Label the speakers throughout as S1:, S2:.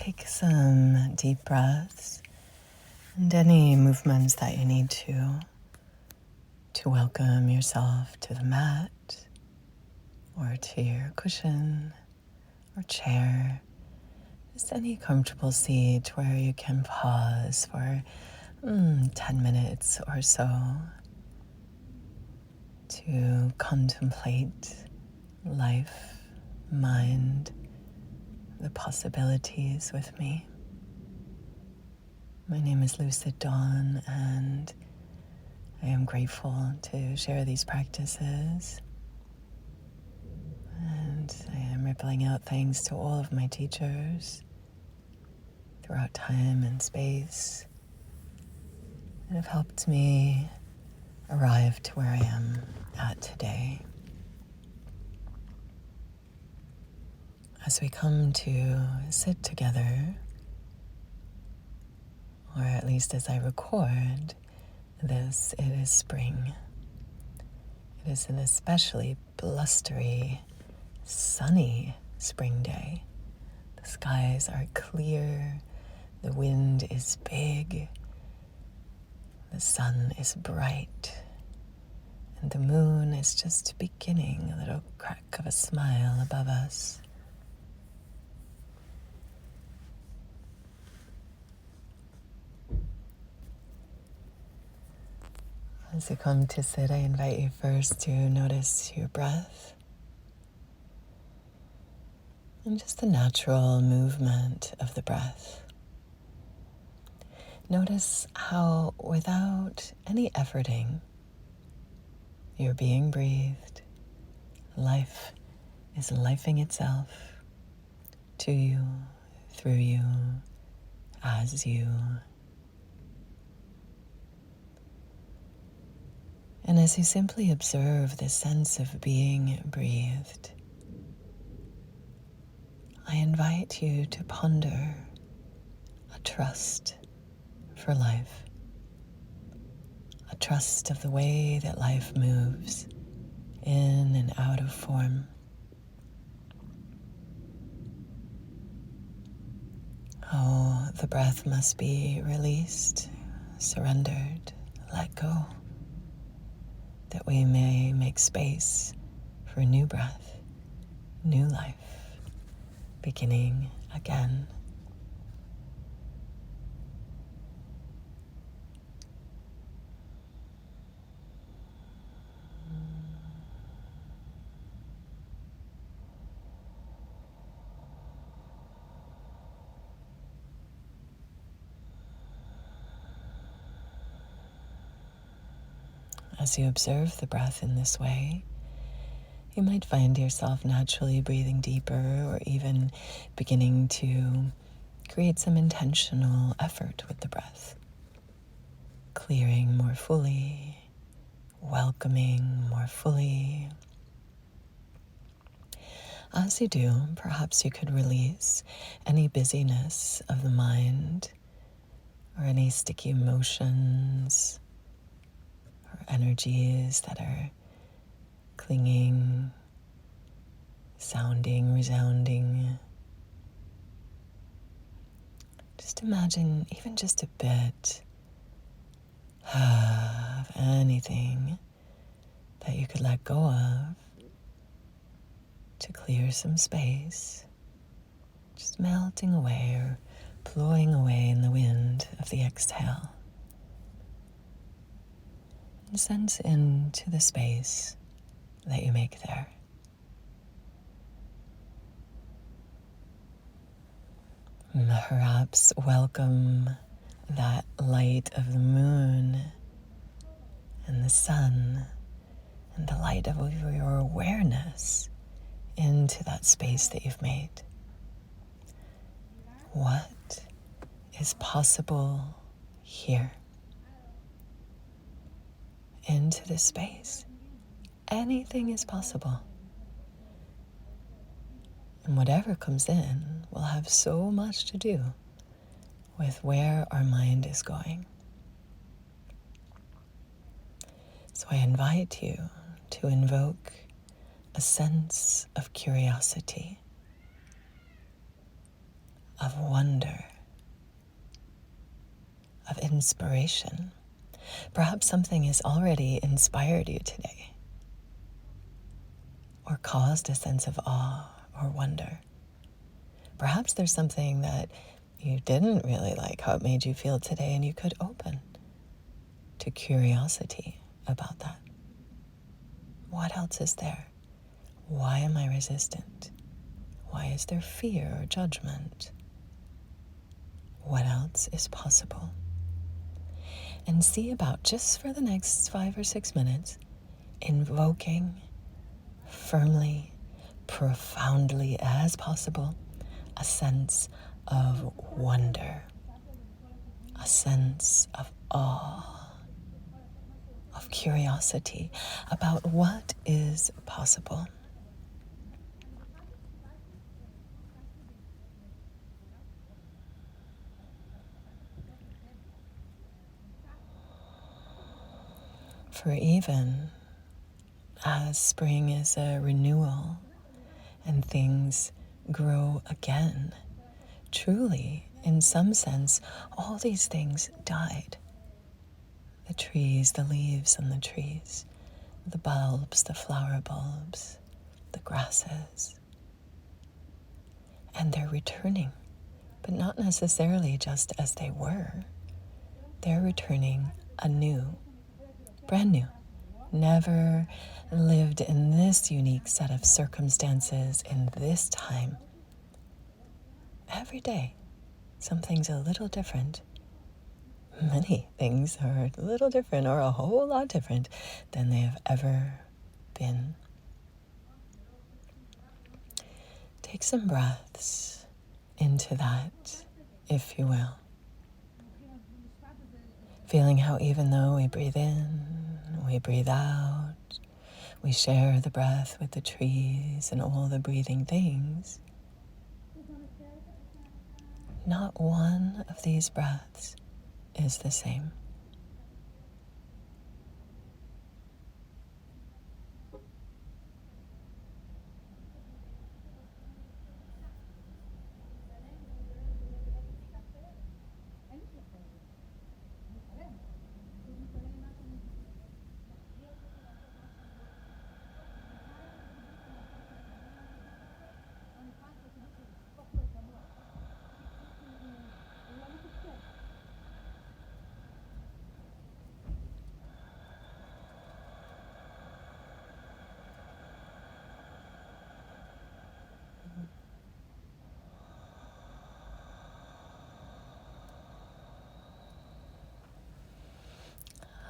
S1: Take some deep breaths and any movements that you need to welcome yourself to the mat or to your cushion or chair. Just any comfortable seat where you can pause for 10 minutes or so to contemplate life, mind, the possibilities with me. My name is Lucid Dawn, and I am grateful to share these practices. And I am rippling out thanks to all of my teachers throughout time and space that have helped me arrive to where I am at today. As we come to sit together, or at least as I record this, it is spring. It is an especially blustery, sunny spring day. The skies are clear, the wind is big, the sun is bright, and the moon is just beginning a little crack of a smile above us. As you come to sit, I invite you first to notice your breath and just the natural movement of the breath. Notice how, without any efforting, you're being breathed. Life is lifing itself to you, through you, as you. And as you simply observe this sense of being breathed, I invite you to ponder a trust for life, a trust of the way that life moves in and out of form. Oh, the breath must be released, surrendered, let go, that we may make space for a new breath, new life, beginning again. As you observe the breath in this way, you might find yourself naturally breathing deeper, or even beginning to create some intentional effort with the breath, clearing more fully, welcoming more fully. As you do, perhaps you could release any busyness of the mind or any sticky emotions or energies that are clinging, sounding, resounding. Just imagine even just a bit of anything that you could let go of to clear some space, just melting away or blowing away in the wind of the exhale. And sense into the space that you make there. Perhaps welcome that light of the moon and the sun and the light of your awareness into that space that you've made. What is possible here? Into this space. Anything is possible. And whatever comes in will have so much to do with where our mind is going. So I invite you to invoke a sense of curiosity. of wonder, of inspiration. Perhaps something has already inspired you today, or caused a sense of awe or wonder. Perhaps there's something that you didn't really like how it made you feel today, and you could open to curiosity about that. What else is there? Why am I resistant? Why is there fear or judgment? What else is possible? And see about, just for the next 5 or 6 minutes, invoking firmly, profoundly as possible, a sense of wonder, a sense of awe, of curiosity about what is possible. For even as spring is a renewal and things grow again, truly, in some sense, all these things died. The trees, the leaves on the trees, the bulbs, the flower bulbs, the grasses. And they're returning, but not necessarily just as they were. They're returning anew, brand new. Never lived in this unique set of circumstances in this time. Every day, something's a little different. Many things are a little different, or a whole lot different than they have ever been. Take some breaths into that, if you will. Feeling how even though we breathe in, we breathe out, we share the breath with the trees and all the breathing things, not one of these breaths is the same.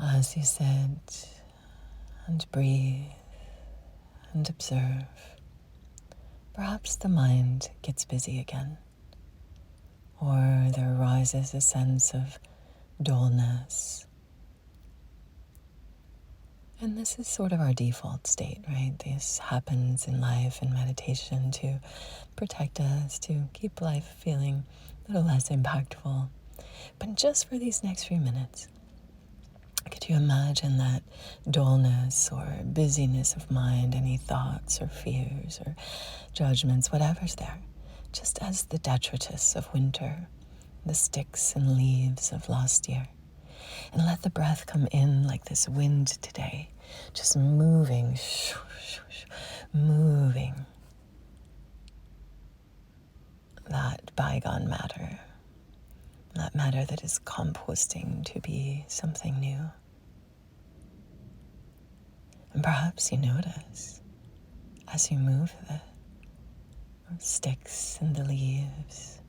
S1: As you sit and breathe and observe, perhaps the mind gets busy again, or there arises a sense of dullness. And this is sort of our default state, right? This happens in life and meditation to protect us, to keep life feeling a little less impactful. But just for these next few minutes, could you imagine that dullness or busyness of mind, any thoughts or fears or judgments, whatever's there, just as the detritus of winter, the sticks and leaves of last year? And let the breath come in like this wind today, just moving, moving that bygone matter, that matter that is composting to be something new. And perhaps you notice, as you move the sticks and the leaves,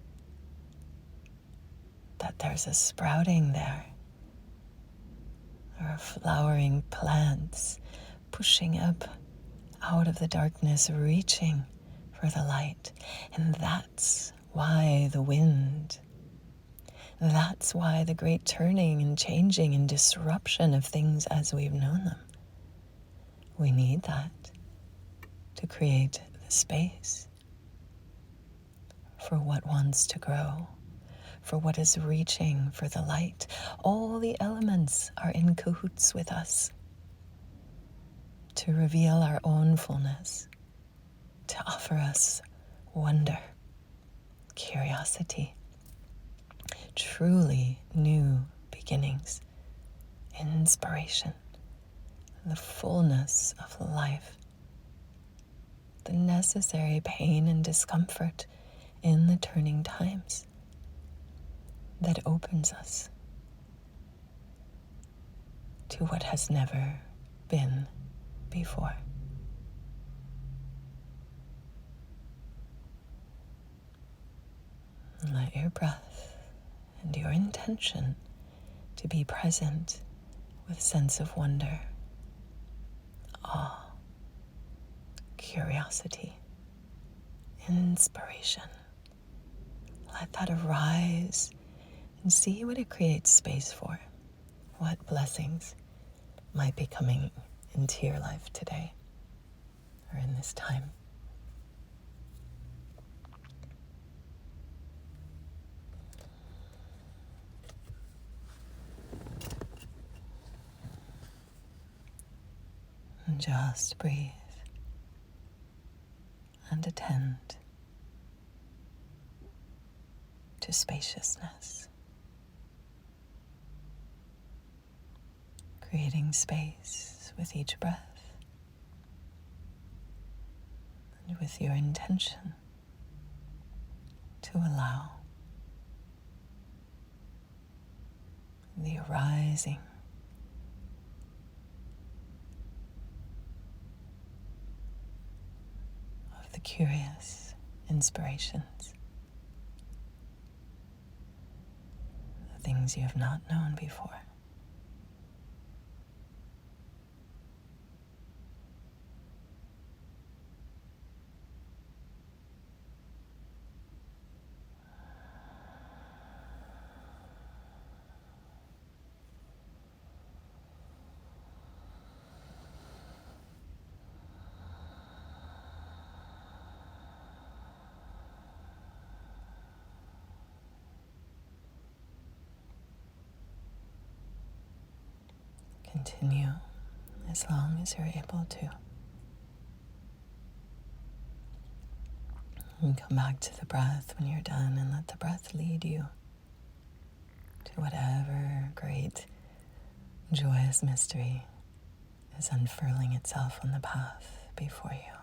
S1: that there's a sprouting there. There are flowering plants pushing up out of the darkness, reaching for the light. And that's why the wind, that's why the great turning and changing and disruption of things as we've known them. We need that to create the space for what wants to grow, for what is reaching for the light. All the elements are in cahoots with us to reveal our own fullness, to offer us wonder, curiosity, truly new beginnings, inspiration, the fullness of life, the necessary pain and discomfort in the turning times that opens us to what has never been before. And let your breath and your intention to be present with sense of wonder, awe, curiosity, inspiration. Let that arise and see what it creates space for. What blessings might be coming into your life today or in this time. And just breathe and attend to spaciousness, creating space with each breath and with your intention to allow the arising of the curious inspirations, the things you have not known before. Continue as long as you're able to. And come back to the breath when you're done and let the breath lead you to whatever great, joyous mystery is unfurling itself on the path before you.